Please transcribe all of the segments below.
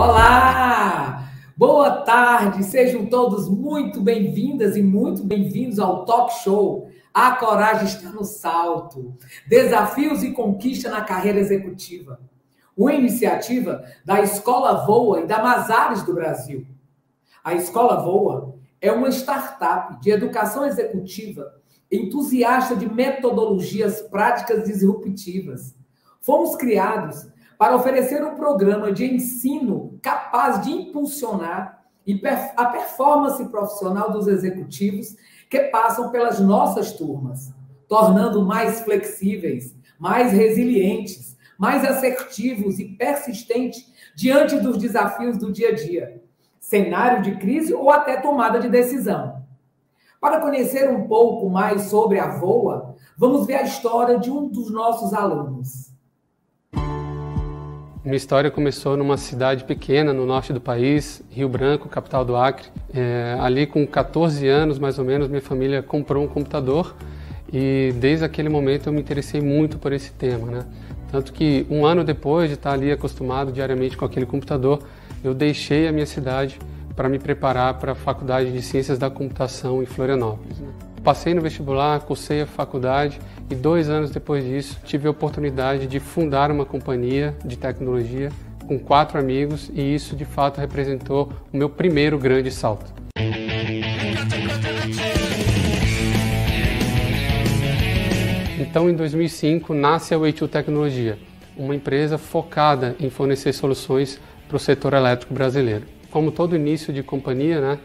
Olá! Boa tarde, sejam todos muito bem-vindas e muito bem-vindos ao Talk Show A Coragem Está no Salto. Desafios e conquista na carreira executiva. Uma iniciativa da Escola Voa e da Mazares do Brasil. A Escola Voa é uma startup de educação executiva entusiasta de metodologias práticas disruptivas. Fomos criados para oferecer um programa de ensino capaz de impulsionar a performance profissional dos executivos que passam pelas nossas turmas, tornando mais flexíveis, mais resilientes, mais assertivos e persistentes diante dos desafios do dia a dia, cenário de crise ou até tomada de decisão. Para conhecer um pouco mais sobre a Voa, vamos ver a história de um dos nossos alunos. Minha história começou numa cidade pequena no norte do país, Rio Branco, capital do Acre. Ali com 14 anos, mais ou menos, minha família comprou um computador e desde aquele momento eu me interessei muito por esse tema, né? Tanto que um ano depois de estar ali acostumado diariamente com aquele computador, eu deixei a minha cidade para me preparar para a Faculdade de Ciências da Computação em Florianópolis, né? Passei no vestibular, cursei a faculdade e 2 anos depois disso tive a oportunidade de fundar uma companhia de tecnologia com 4 amigos e isso de fato representou o meu primeiro grande salto. Então em 2005 nasce a Way2 Tecnologia, uma empresa focada em fornecer soluções para o setor elétrico brasileiro. Como todo início de companhia, né,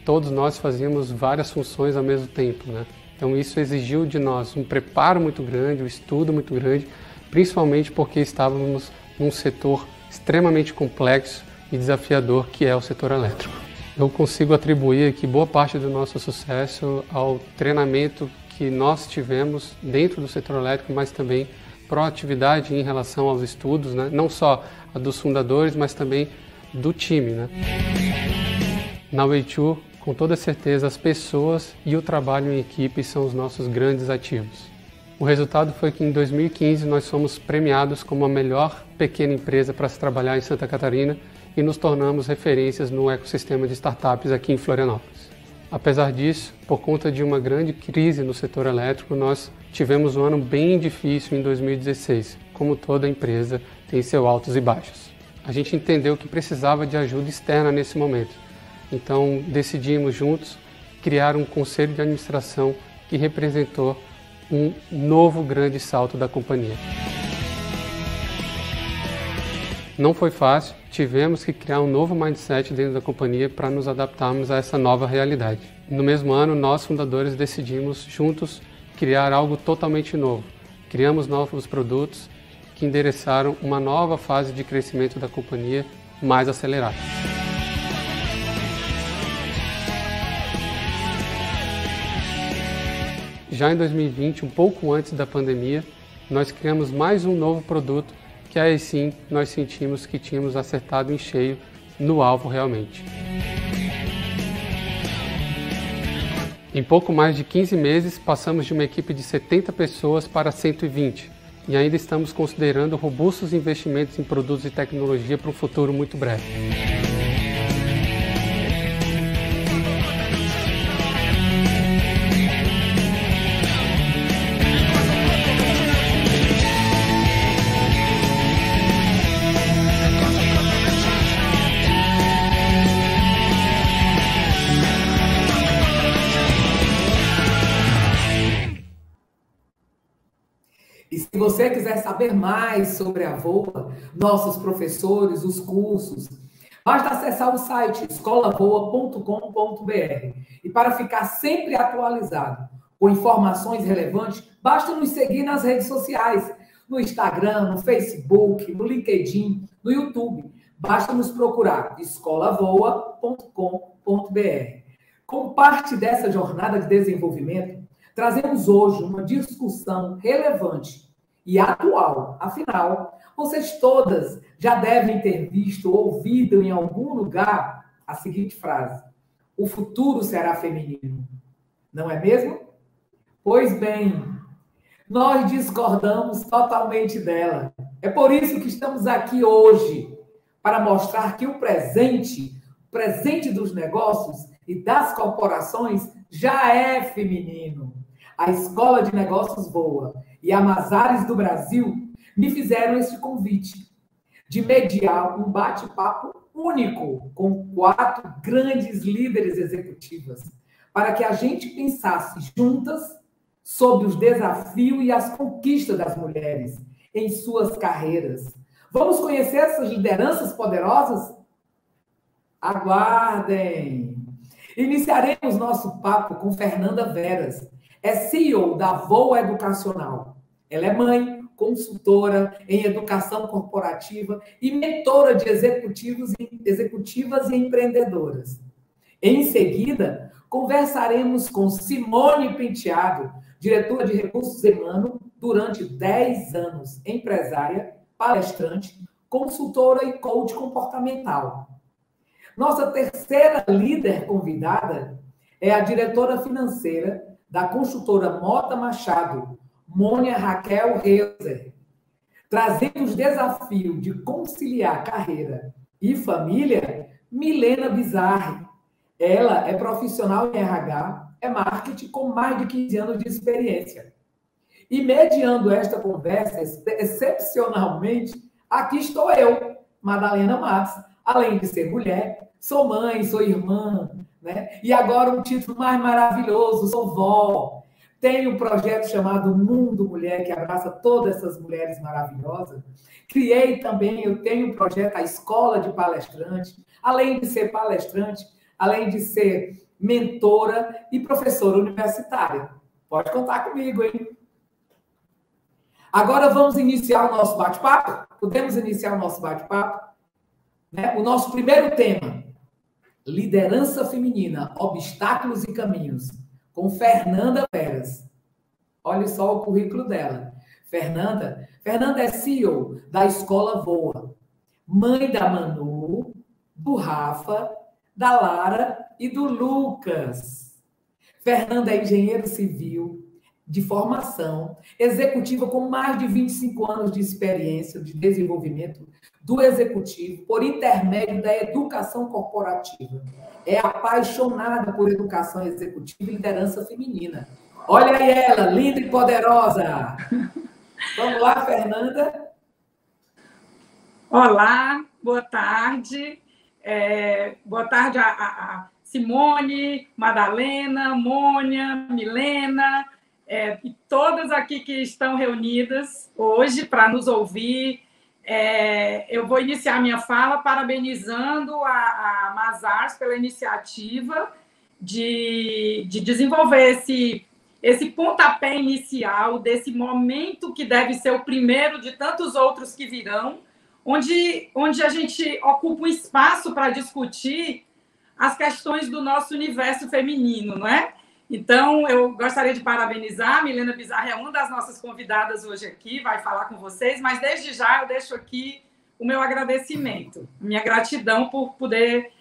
todos nós fazíamos várias funções ao mesmo tempo, né? Então isso exigiu de nós um preparo muito grande, um estudo muito grande, principalmente porque estávamos num setor extremamente complexo e desafiador que é o setor elétrico. Eu consigo atribuir aqui boa parte do nosso sucesso ao treinamento que nós tivemos dentro do setor elétrico, mas também proatividade em relação aos estudos, né? Não só a dos fundadores, mas também do time, né? Na Way2, com toda certeza, as pessoas e o trabalho em equipe são os nossos grandes ativos. O resultado foi que em 2015 nós fomos premiados como a melhor pequena empresa para se trabalhar em Santa Catarina e nos tornamos referências no ecossistema de startups aqui em Florianópolis. Apesar disso, por conta de uma grande crise no setor elétrico, nós tivemos um ano bem difícil em 2016. Como toda empresa tem seus altos e baixos. A gente entendeu que precisava de ajuda externa nesse momento. Então, decidimos juntos criar um conselho de administração que representou um novo grande salto da companhia. Não foi fácil, tivemos que criar um novo mindset dentro da companhia para nos adaptarmos a essa nova realidade. No mesmo ano, nós fundadores decidimos juntos criar algo totalmente novo. Criamos novos produtos que endereçaram uma nova fase de crescimento da companhia mais acelerada. Já em 2020, um pouco antes da pandemia, nós criamos mais um novo produto que aí sim nós sentimos que tínhamos acertado em cheio no alvo realmente. Em pouco mais de 15 meses, passamos de uma equipe de 70 pessoas para 120 e ainda estamos considerando robustos investimentos em produtos e tecnologia para um futuro muito breve. E se você quiser saber mais sobre a Voa, nossos professores, os cursos, basta acessar o site escolavoa.com.br. E para ficar sempre atualizado com informações relevantes, basta nos seguir nas redes sociais, no Instagram, no Facebook, no LinkedIn, no YouTube. Basta nos procurar escolavoa.com.br. Como parte dessa jornada de desenvolvimento, trazemos hoje uma discussão relevante e atual. Afinal, vocês todas já devem ter visto ou ouvido em algum lugar a seguinte frase: o futuro será feminino. Não é mesmo? Pois bem, nós discordamos totalmente dela. É por isso que estamos aqui hoje, para mostrar que o presente dos negócios e das corporações já é feminino. A Escola de Negócios Voa e a Mazares do Brasil me fizeram este convite de mediar um bate-papo único com 4 grandes líderes executivas, para que a gente pensasse juntas sobre os desafios e as conquistas das mulheres em suas carreiras. Vamos conhecer essas lideranças poderosas? Aguardem! Iniciaremos nosso papo com Fernanda Veras, é CEO da Voa Educacional. Ela é mãe, consultora em educação corporativa e mentora de executivas e empreendedoras. Em seguida, conversaremos com Simone Penteado, diretora de Recursos Humanos durante 10 anos, empresária, palestrante, consultora e coach comportamental. Nossa terceira líder convidada é a diretora financeira da consultora Mota Machado, Mônia Raquel Reuser, trazendo os desafios de conciliar carreira e família, Milena Bizarri. Ela é profissional em RH, é marketing com mais de 15 anos de experiência. E mediando esta conversa, excepcionalmente, aqui estou eu, Madalena Matos, além de ser mulher, sou mãe, sou irmã, né? E agora um título mais maravilhoso, sou vó. Tenho um projeto chamado Mundo Mulher, que abraça todas essas mulheres maravilhosas. Criei também, eu tenho um projeto, a Escola de Palestrante, além de ser palestrante, além de ser mentora e professora universitária. Pode contar comigo, hein? Agora vamos iniciar o nosso bate-papo? Podemos iniciar o nosso bate-papo? Né? O nosso primeiro tema, liderança feminina, obstáculos e caminhos, com Fernanda Veras. Olha só o currículo dela. Fernanda é CEO da Escola Voa, mãe da Manu, do Rafa, da Lara e do Lucas. Fernanda é engenheiro civil de formação, executiva com mais de 25 anos de experiência de desenvolvimento do executivo por intermédio da educação corporativa. É apaixonada por educação executiva e liderança feminina. Olha aí ela, linda e poderosa. Vamos lá, Fernanda. Olá, boa tarde. Boa tarde a Simone, Madalena, Mônia, Milena, e todas aqui que estão reunidas hoje para nos ouvir. Eu vou iniciar minha fala parabenizando a Mazars pela iniciativa de desenvolver esse pontapé inicial, desse momento que deve ser o primeiro de tantos outros que virão, onde a gente ocupa um espaço para discutir as questões do nosso universo feminino, não é? Então, eu gostaria de parabenizar, a Milena Bizarri é uma das nossas convidadas hoje aqui, vai falar com vocês, mas desde já eu deixo aqui o meu agradecimento, minha gratidão por poder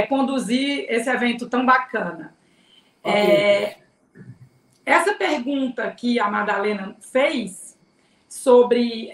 conduzir esse evento tão bacana. Okay. Essa pergunta que a Madalena fez sobre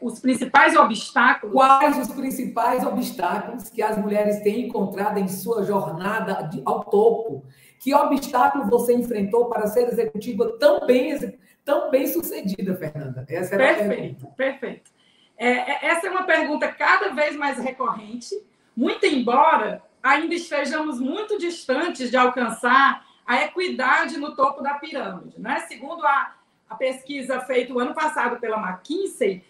os principais obstáculos... Quais os principais obstáculos que as mulheres têm encontrado em sua jornada ao topo? Que obstáculo você enfrentou para ser executiva tão bem sucedida, Fernanda? Essa era a pergunta. Perfeito. Essa é uma pergunta cada vez mais recorrente, muito embora ainda estejamos muito distantes de alcançar a equidade no topo da pirâmide, né? Segundo a pesquisa feita o ano passado pela McKinsey,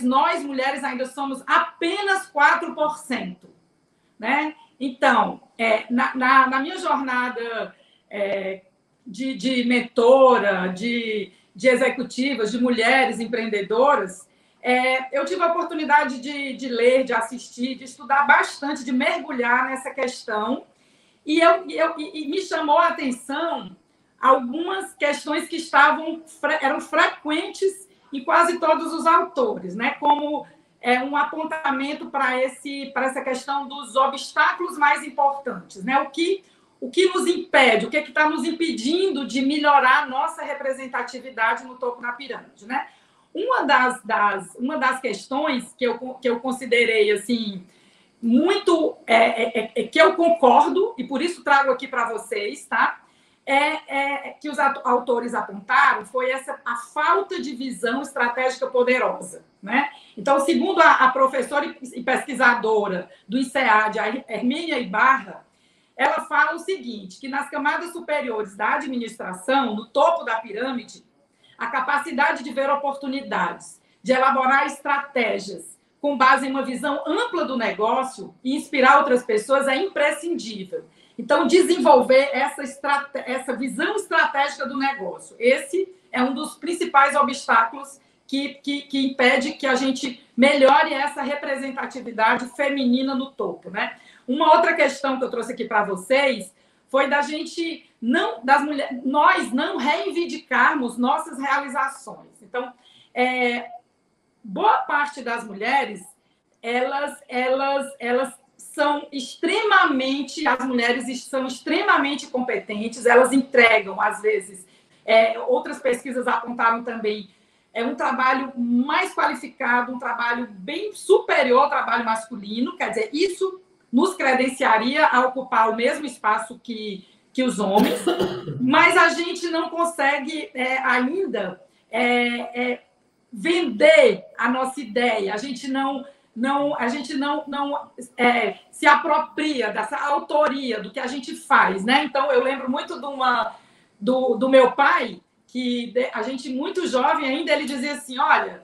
nós mulheres ainda somos apenas 4%, né? Então, na minha jornada de mentora, de executivas, de mulheres empreendedoras, eu tive a oportunidade de ler, de assistir, de estudar bastante, de mergulhar nessa questão, e me chamou a atenção algumas questões que eram frequentes em quase todos os autores, né? Como um apontamento para essa questão dos obstáculos mais importantes, né? O que nos impede, o que está nos impedindo de melhorar a nossa representatividade no topo da pirâmide, né? uma das questões que eu considerei assim muito que eu concordo e por isso trago aqui para vocês, tá? Que os autores apontaram foi a falta de visão estratégica poderosa, né? Então, segundo a professora e pesquisadora do INSEAD, a Hermínia Ibarra, ela fala o seguinte, que nas camadas superiores da administração, no topo da pirâmide, a capacidade de ver oportunidades, de elaborar estratégias com base em uma visão ampla do negócio e inspirar outras pessoas é imprescindível. Então, desenvolver essa visão estratégica do negócio. Esse é um dos principais obstáculos que impede que a gente melhore essa representatividade feminina no topo, né? Uma outra questão que eu trouxe aqui para vocês foi da gente nós não reivindicarmos nossas realizações. Então, boa parte das mulheres, elas são as mulheres são extremamente competentes, elas entregam, às vezes, outras pesquisas apontaram também, um trabalho mais qualificado, um trabalho bem superior ao trabalho masculino, quer dizer, isso nos credenciaria a ocupar o mesmo espaço que os homens, mas a gente não consegue ainda vender a nossa ideia, a gente não se apropria dessa autoria do que a gente faz, né? Então, eu lembro muito do meu pai, que a gente, muito jovem ainda, ele dizia assim, olha,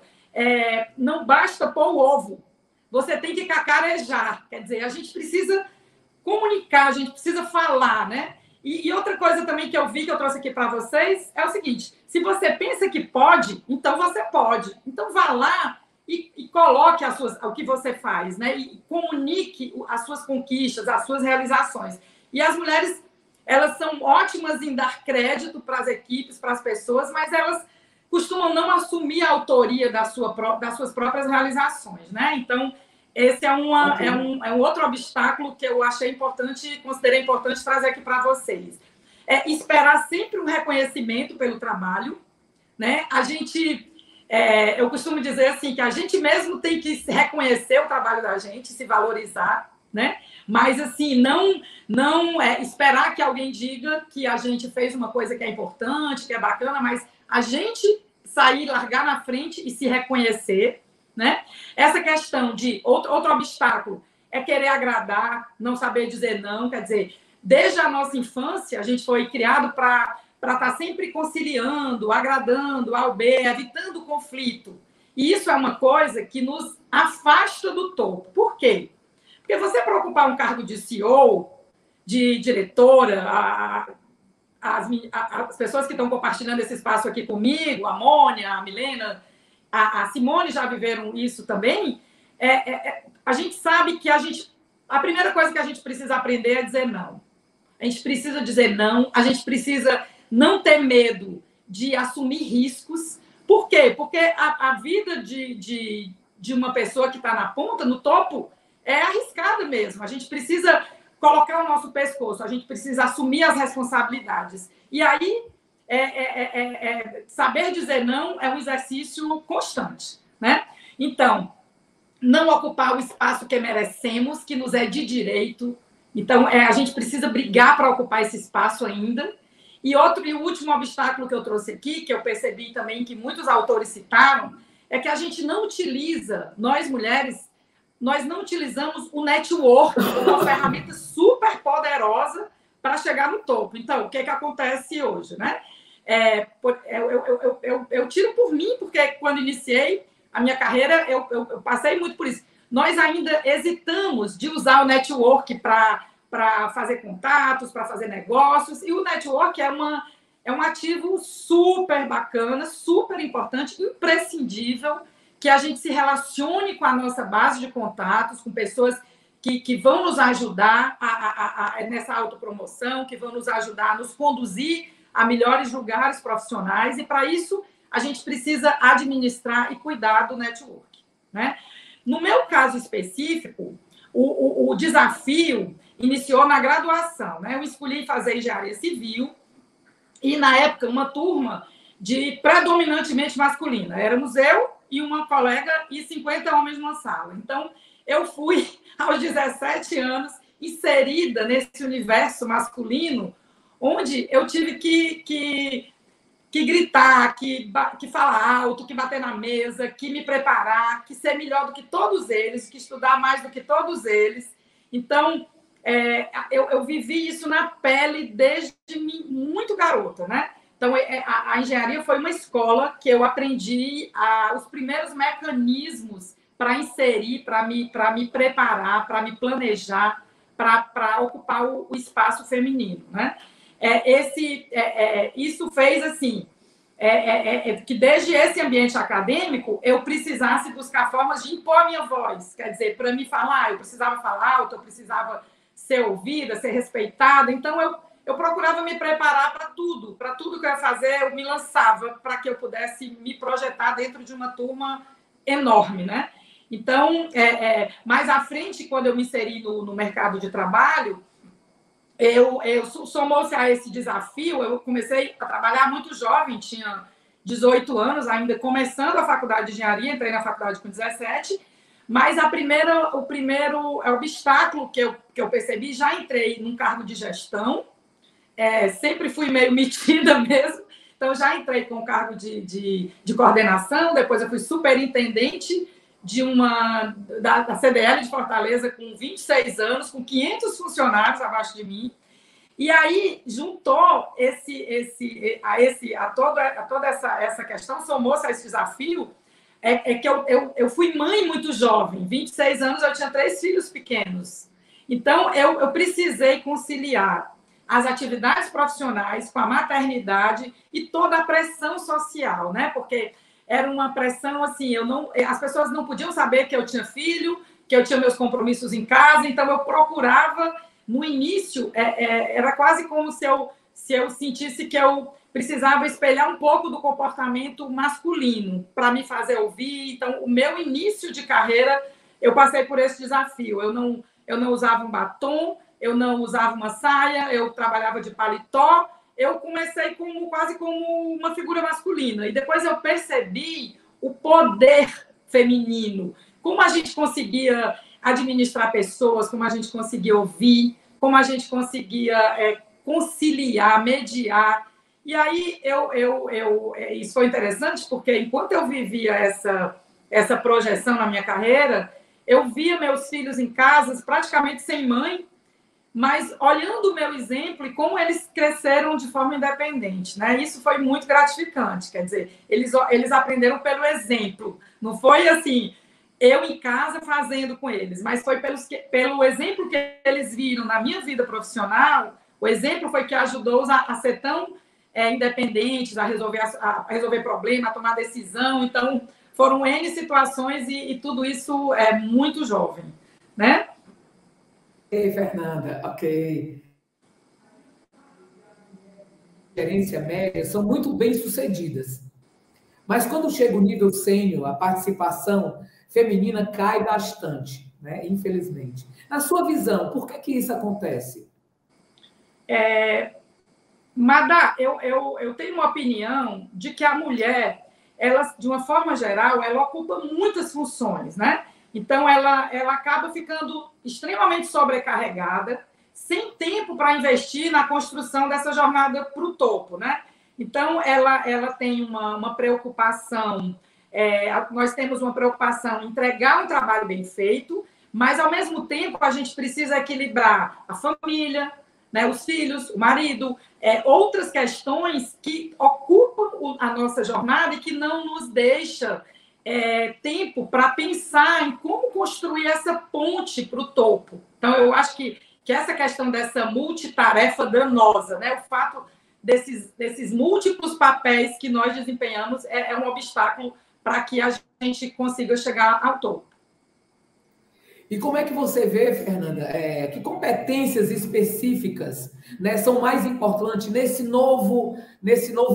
não basta pôr o ovo, você tem que cacarejar. Quer dizer, a gente precisa comunicar, a gente precisa falar, né? E outra coisa também que eu vi, que eu trouxe aqui para vocês, é o seguinte, se você pensa que pode, então você pode. Então, vá lá e coloque o que você faz, né? E comunique as suas conquistas, as suas realizações. E as mulheres, elas são ótimas em dar crédito para as equipes, para as pessoas, mas elas costumam não assumir a autoria das suas próprias realizações, né? Então, esse é um outro obstáculo que eu achei importante, considerei importante trazer aqui para vocês. Esperar sempre um reconhecimento pelo trabalho, né? Eu costumo dizer assim, que a gente mesmo tem que reconhecer o trabalho da gente, se valorizar, né? Mas, assim, não esperar que alguém diga que a gente fez uma coisa que é importante, que é bacana, mas a gente sair, largar na frente e se reconhecer, né? Essa questão de outro obstáculo é querer agradar, não saber dizer não, quer dizer, desde a nossa infância, a gente foi criado para estar sempre conciliando, agradando ao bem, evitando o conflito. E isso é uma coisa que nos afasta do topo. Por quê? Porque você, para ocupar um cargo de CEO, de diretora, as pessoas que estão compartilhando esse espaço aqui comigo, a Mônia, a Milena, a Simone já viveram isso também, a gente sabe que a primeira coisa que a gente precisa aprender é dizer não. A gente precisa dizer não, a gente precisa não ter medo de assumir riscos. Por quê? Porque a vida de uma pessoa que está na ponta, no topo, é arriscada mesmo. A gente precisa colocar o nosso pescoço, a gente precisa assumir as responsabilidades. E aí, saber dizer não é um exercício constante, né? Então, não ocupar o espaço que merecemos, que nos é de direito. Então, a gente precisa brigar para ocupar esse espaço ainda. E o último obstáculo que eu trouxe aqui, que eu percebi também que muitos autores citaram, é que a gente não utiliza, nós mulheres, nós não utilizamos o network como uma ferramenta super poderosa para chegar no topo. Então, o que acontece hoje, né? Eu tiro por mim, porque quando iniciei a minha carreira, eu passei muito por isso. Nós ainda hesitamos de usar o network para fazer contatos, para fazer negócios, e o network é um ativo super bacana, super importante, imprescindível, que a gente se relacione com a nossa base de contatos, com pessoas que vão nos ajudar nessa autopromoção, que vão nos ajudar a nos conduzir a melhores lugares profissionais, e para isso a gente precisa administrar e cuidar do network, né? No meu caso específico, o desafio iniciou na graduação, né? Eu escolhi fazer engenharia civil e, na época, uma turma predominantemente masculina. Éramos eu e uma colega e 50 homens numa sala. Então, eu fui, aos 17 anos, inserida nesse universo masculino, onde eu tive que gritar, que falar alto, que bater na mesa, que me preparar, que ser melhor do que todos eles, que estudar mais do que todos eles. Então, eu vivi isso na pele desde muito garota, né? Então, a engenharia foi uma escola que eu aprendi os primeiros mecanismos para inserir, para me preparar, para me planejar, para ocupar o espaço feminino, né? Isso fez assim que desde esse ambiente acadêmico eu precisasse buscar formas de impor a minha voz. Quer dizer, para me falar, eu precisava falar alto, eu precisava ser ouvida, ser respeitada. Então, eu procurava me preparar para tudo que eu ia fazer, eu me lançava para que eu pudesse me projetar dentro de uma turma enorme, né? Então, mais à frente, quando eu me inseri no mercado de trabalho, somou-se a esse desafio, eu comecei a trabalhar muito jovem, tinha 18 anos, ainda começando a faculdade de engenharia, entrei na faculdade com 17, mas o primeiro obstáculo que eu percebi, já entrei num cargo de gestão, sempre fui meio metida mesmo, então já entrei com o cargo de coordenação, depois eu fui superintendente da CDL de Fortaleza com 26 anos, com 500 funcionários abaixo de mim. E aí juntou a toda essa questão, somou-se a esse desafio, que eu fui mãe muito jovem, 26 anos, eu tinha 3 filhos pequenos. Então, eu precisei conciliar as atividades profissionais com a maternidade e toda a pressão social, né? Porque era uma pressão assim, as pessoas não podiam saber que eu tinha filho, que eu tinha meus compromissos em casa, então eu procurava, no início, era quase como se eu sentisse que eu precisava espelhar um pouco do comportamento masculino para me fazer ouvir. Então, o meu início de carreira, eu passei por esse desafio. Eu não usava um batom, eu não usava uma saia, eu trabalhava de paletó. Eu comecei quase como uma figura masculina. E depois eu percebi o poder feminino. Como a gente conseguia administrar pessoas, como a gente conseguia ouvir, como a gente conseguia conciliar, mediar. E aí, isso foi interessante, porque enquanto eu vivia essa projeção na minha carreira, eu via meus filhos em casas praticamente sem mãe, mas olhando o meu exemplo e como eles cresceram de forma independente, né? Isso foi muito gratificante, quer dizer, eles aprenderam pelo exemplo, não foi assim, eu em casa fazendo com eles, mas foi pelo exemplo que eles viram na minha vida profissional, o exemplo foi que ajudou-os a ser tão independentes, a resolver problema, a tomar decisão. Então, foram N situações e tudo isso é muito jovem, né? Ok, Fernanda, ok. Gerência média são muito bem sucedidas. Mas quando chega o nível sênior, a participação feminina cai bastante, né? Infelizmente. Na sua visão, por que isso acontece? Madá, eu tenho uma opinião de que a mulher, ela, de uma forma geral, ela ocupa muitas funções, né? Então, ela acaba ficando extremamente sobrecarregada, sem tempo para investir na construção dessa jornada para o topo, né? Então, ela tem uma preocupação, nós temos uma preocupação em entregar um trabalho bem feito, mas, ao mesmo tempo, a gente precisa equilibrar a família, né, os filhos, o marido, outras questões que ocupam a nossa jornada e que não nos deixam tempo para pensar em como construir essa ponte para o topo. Então, eu acho que essa questão dessa multitarefa danosa, né, o fato desses múltiplos papéis que nós desempenhamos é um obstáculo para que a gente consiga chegar ao topo. E como é que você vê, Fernanda, que competências específicas, né, são mais importantes nesse novo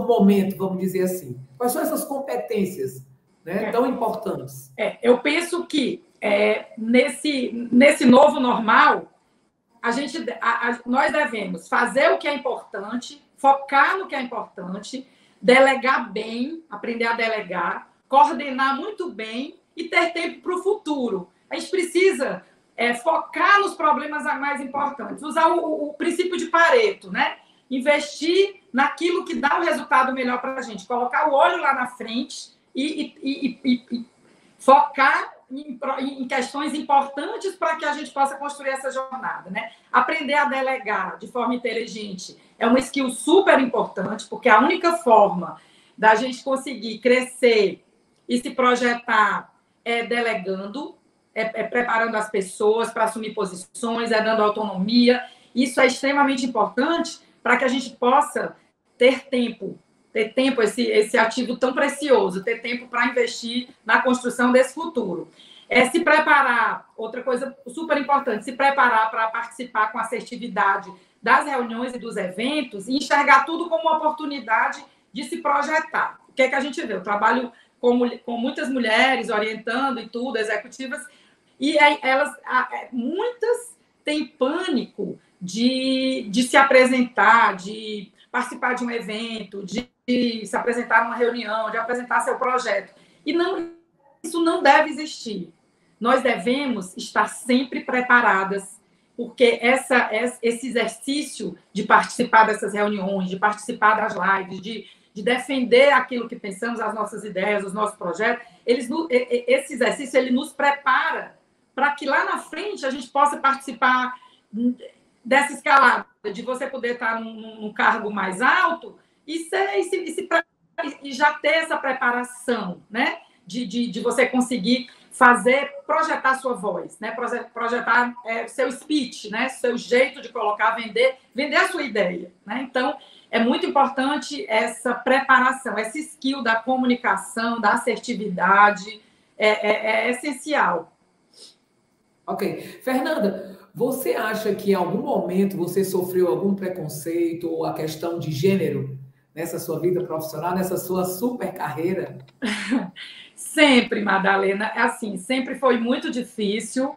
momento, vamos dizer assim? Quais são essas competências, né, tão importantes? Eu penso que nesse novo normal, nós devemos fazer o que é importante, focar no que é importante, delegar bem, aprender a delegar, coordenar muito bem e ter tempo para o futuro. A gente precisa focar nos problemas mais importantes, usar o princípio de Pareto, né? Investir naquilo que dá o resultado melhor para a gente, colocar o olho lá na frente e focar em questões importantes para que a gente possa construir essa jornada, né? Aprender a delegar de forma inteligente é uma skill super importante, porque a única forma da gente conseguir crescer e se projetar é delegando, é preparando as pessoas para assumir posições, é dando autonomia. Isso é extremamente importante para que a gente possa ter tempo, esse ativo tão precioso, ter tempo para investir na construção desse futuro. Se preparar, outra coisa super importante, se preparar para participar com assertividade das reuniões e dos eventos e enxergar tudo como uma oportunidade de se projetar. O que é que a gente vê? Eu trabalho com muitas mulheres orientando e tudo, executivas, e muitas têm pânico de se apresentar, de participar de um evento, de se apresentar numa reunião, de apresentar seu projeto. E isso não deve existir. Nós devemos estar sempre preparadas, porque esse exercício de participar dessas reuniões, de participar das lives, de defender aquilo que pensamos, as nossas ideias, os nossos projetos, esse exercício ele nos prepara para que lá na frente a gente possa participar dessa escalada, de você poder estar num cargo mais alto e já ter essa preparação, né? De você conseguir projetar sua voz, né? Projetar seu speech, né? Seu jeito de colocar, vender a sua ideia, né? Então, é muito importante essa preparação, essa skill da comunicação, da assertividade, é essencial. Ok. Fernanda, você acha que em algum momento você sofreu algum preconceito ou a questão de gênero nessa sua vida profissional, nessa sua super carreira? Sempre, Madalena. Assim, sempre foi muito difícil.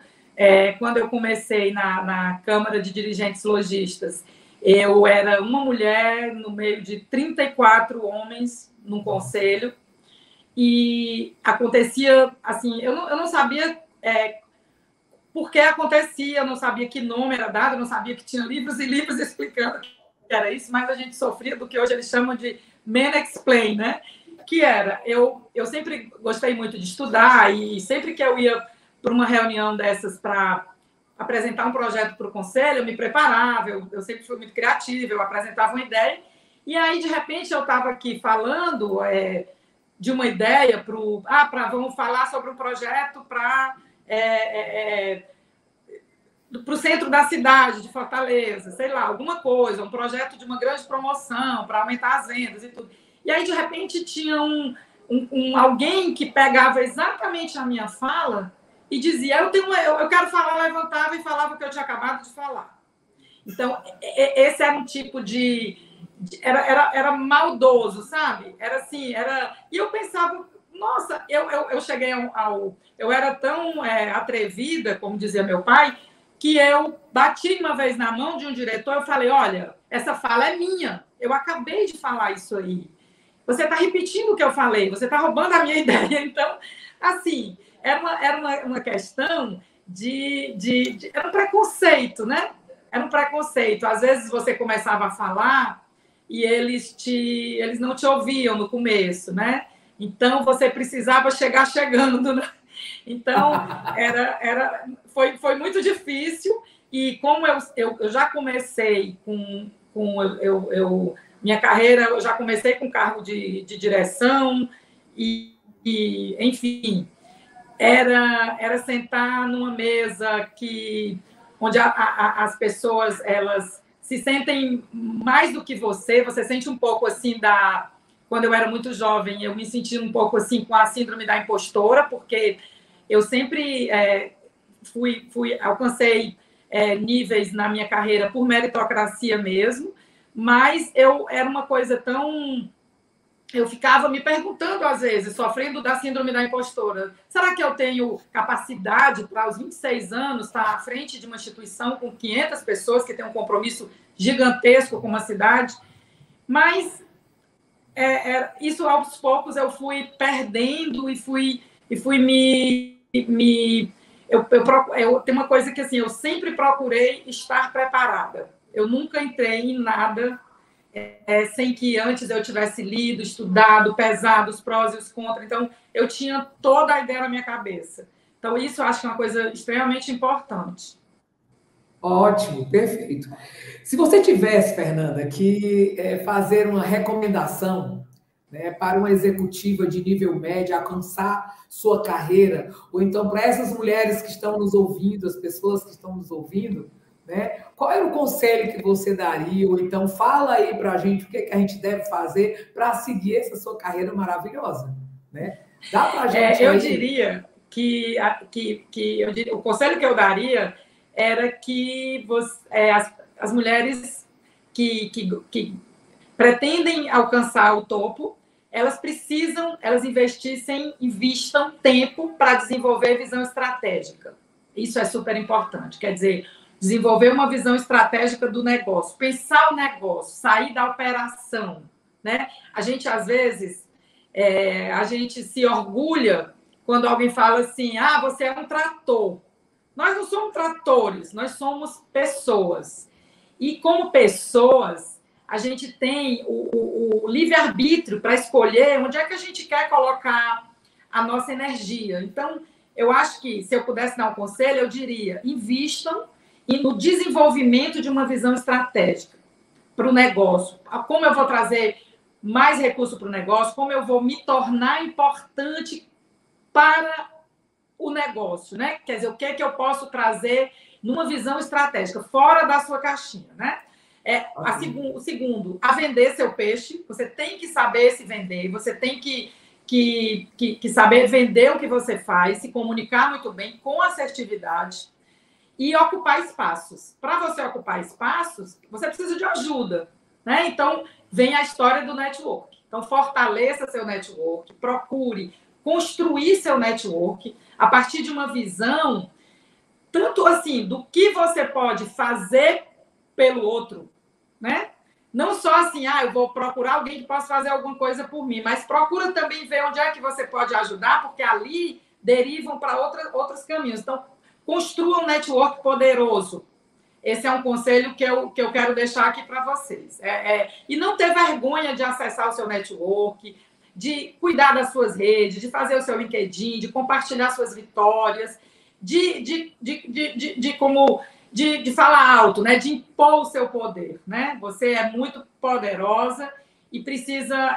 Quando eu comecei na Câmara de Dirigentes Lojistas, eu era uma mulher no meio de 34 homens num conselho e acontecia, assim, eu não sabia por que acontecia, eu não sabia que nome era dado, eu não sabia que tinha livros e livros explicando que era isso, mas a gente sofria do que hoje eles chamam de mansplain, né? Que era, eu sempre gostei muito de estudar e sempre que eu ia para uma reunião dessas para apresentar um projeto para o conselho, eu me preparava, eu sempre fui muito criativa, eu apresentava uma ideia, e aí, de repente, eu estava aqui falando de uma ideia vamos falar sobre um projeto para o centro da cidade de Fortaleza, sei lá, alguma coisa, um projeto de uma grande promoção para aumentar as vendas e tudo. E aí, de repente, tinha alguém que pegava exatamente a minha fala e dizia, eu quero falar, levantava e falava o que eu tinha acabado de falar. Então, esse era um tipo era maldoso, sabe? Era assim, E eu pensava, nossa, eu cheguei eu era tão atrevida, como dizia meu pai, que eu bati uma vez na mão de um diretor, eu falei, olha, essa fala é minha, eu acabei de falar isso aí. Você está repetindo o que eu falei, você está roubando a minha ideia. Então, assim, era uma questão era um preconceito, né? Era um preconceito. Às vezes você começava a falar e eles não te ouviam no começo, né? Então, você precisava chegar chegando. Então, foi muito difícil. E como eu já comecei minha carreira, eu já comecei com cargo de direção e enfim, era sentar numa mesa onde as pessoas elas se sentem mais do que você sente um pouco assim quando eu era muito jovem, eu me senti um pouco assim com a síndrome da impostora, porque eu sempre alcancei níveis na minha carreira por meritocracia mesmo, mas era uma coisa tão... Eu ficava me perguntando, às vezes, sofrendo da síndrome da impostora. Será que eu tenho capacidade para, aos 26 anos, estar à frente de uma instituição com 500 pessoas que tem um compromisso gigantesco com uma cidade? Mas isso aos poucos eu fui perdendo e fui me eu tenho uma coisa que assim, eu sempre procurei estar preparada. Eu nunca entrei em nada sem que antes eu tivesse lido, estudado, pesado os prós e os contras. Então, eu tinha toda a ideia na minha cabeça. Então, isso eu acho que é uma coisa extremamente importante. Ótimo, perfeito. Se você tivesse, Fernanda, que fazer uma recomendação, né, para uma executiva de nível médio alcançar sua carreira, ou então para essas mulheres que estão nos ouvindo, as pessoas que estão nos ouvindo, né, qual é o conselho que você daria? Ou então fala aí para a gente o que a gente deve fazer para seguir essa sua carreira maravilhosa, né? Dá para a gente eu diria que o conselho que eu daria era que as mulheres que pretendem alcançar o topo, elas investam tempo para desenvolver visão estratégica. Isso é super importante. Quer dizer, desenvolver uma visão estratégica do negócio, pensar o negócio, sair da operação, né? A gente, às vezes, a gente se orgulha quando alguém fala assim, você é um trator. Nós não somos tratores, nós somos pessoas. E como pessoas, a gente tem o livre-arbítrio para escolher onde é que a gente quer colocar a nossa energia. Então, eu acho que, se eu pudesse dar um conselho, eu diria, invistam no desenvolvimento de uma visão estratégica para o negócio. Como eu vou trazer mais recurso para o negócio, como eu vou me tornar importante para o negócio, né? Quer dizer, o que é que eu posso trazer numa visão estratégica, fora da sua caixinha, né? O segundo, a vender seu peixe. Você tem que saber se vender, você tem que saber vender o que você faz, se comunicar muito bem, com assertividade e ocupar espaços. Para você ocupar espaços, você precisa de ajuda, né? Então, vem a história do network. Então, fortaleça seu network, procure construir seu network a partir de uma visão, tanto assim, do que você pode fazer pelo outro, né? Não só assim, eu vou procurar alguém que possa fazer alguma coisa por mim, mas procura também ver onde é que você pode ajudar, porque ali derivam para outros caminhos. Então, construa um network poderoso. Esse é um conselho que eu quero deixar aqui para vocês. E não ter vergonha de acessar o seu network, de cuidar das suas redes, de fazer o seu LinkedIn, de compartilhar suas vitórias, de falar alto, né? De impor o seu poder, né? Você é muito poderosa e precisa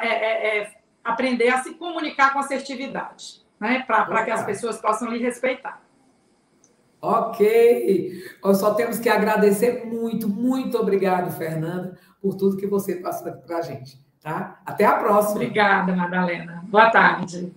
aprender a se comunicar com assertividade, né? Para que as pessoas possam lhe respeitar. Ok. Nós só temos que agradecer muito, muito obrigado, Fernanda, por tudo que você passou aqui para a gente. Tá? Até a próxima. Obrigada, Madalena. Boa tarde.